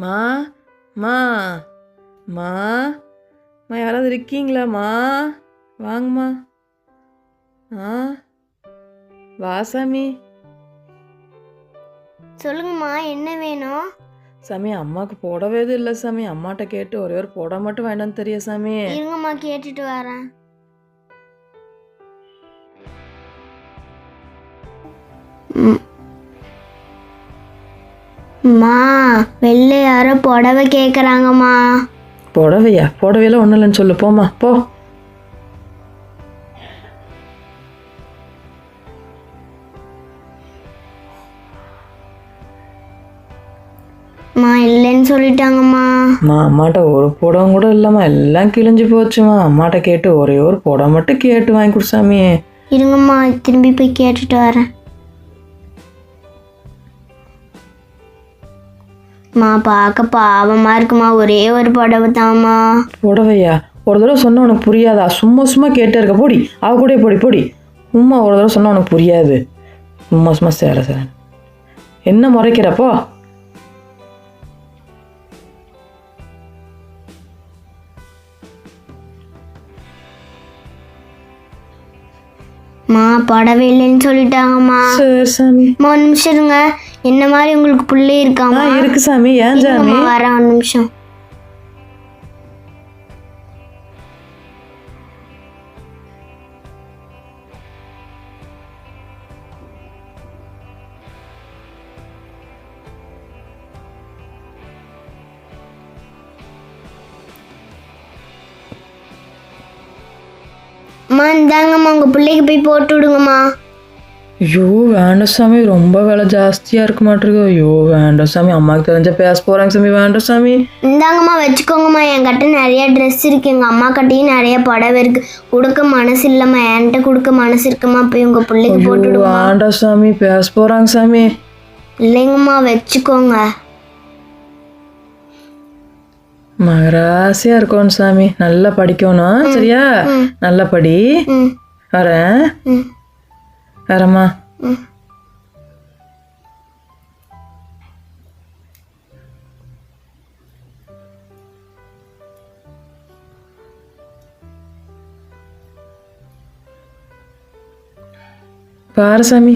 மா மா மா மா யாராவது இருக்கீங்களாம்மா? வாங்கம்மா. ஆ வா சாமி. சொல்லுங்கம்மா, என்ன வேணும்? சாமி அம்மாவுக்கு புடவை எதுவும் இல்லை சாமி. அம்மாட்ட கேட்டு ஒரே ஒரு புடவை மட்டும் வேண்டாம்னு தெரியும் சாமி. இருங்கம்மா, கேட்டுட்டு வரேன். அம்மா, வெளில யாரோ புடவை கேட்குறாங்கம்மா. புடவையா? புடவையெல்லாம் ஒன்றும் இல்லைன்னு சொல்லு, போம்மா போ. அம்மா, இல்லைன்னு சொல்லிட்டாங்கம்மா. அம்மாட்ட ஒரு புடவை கூட இல்லைம்மா, எல்லாம் கிழிஞ்சு போச்சுமா. அம்மாட்ட கேட்டு ஒரே ஒரு புடவை மட்டும் கேட்டு வாங்கி கொடு சாமி. இருங்கம்மா, திரும்பி போய் கேட்டுட்டு வரேன். அம்மா, பார்க்க பாவமாக இருக்குமா, ஒரே ஒரு புடவை தாம்மா. புடவையா? ஒரு தடவை சொன்னால் உனக்கு புரியாதா? சும்மா சும்மா கேட்டே இருக்க, போடி. அவ கூட போடி போடி. சும்மா ஒரு தடவை சொன்னால் உனக்கு புரியாது. சும்மா சும்மா சேர சார் என்ன முறைக்கிறப்போ? அம்மா, புடவை இல்லைன்னு சொல்லிட்டாங்கம்மா. சரி சாமி. ஒரு நிமிஷம் இருங்க. என்ன மாதிரி உங்களுக்கு பிள்ளை இருக்காமா? இருக்கு சாமி. ஏன் சாமி? வரேன், ஒரு நிமிஷம். அம்மா, இந்தாங்கம்மா, உங்க பிள்ளைக்கு போய் போட்டு விடுங்கம்மா. ஐயோ வேண்டாம் சாமி, ரொம்ப விலை ஜாஸ்தியாக இருக்க மாட்டிருக்கு. ஐயோ வேண்டாம் சாமி, அம்மாவுக்கு தெரிஞ்ச பேச போகிறாங்க சாமி. வேண்டாம் சாமி. இந்தாங்கம்மா, வச்சுக்கோங்கம்மா. என்கிட்ட நிறைய ட்ரெஸ் இருக்கு, எங்கள் அம்மா கிட்டையும் நிறைய புடவை இருக்கு. கொடுக்க மனசு இல்லைம்மா, என்கிட்ட கொடுக்க மனசு இருக்குமா. போய் உங்கள் பிள்ளைக்கு போட்டு விடுங்க. வேண்டாம் சாமி, பேச போகிறாங்க சாமி. இல்லைங்கம்மா, வச்சுக்கோங்க. மகராசியாக இருக்கணும் சாமி. நல்லா படிக்கணும், சரியா? நல்லா படி. வரேன். வரேம்மா. பாரு சாமி.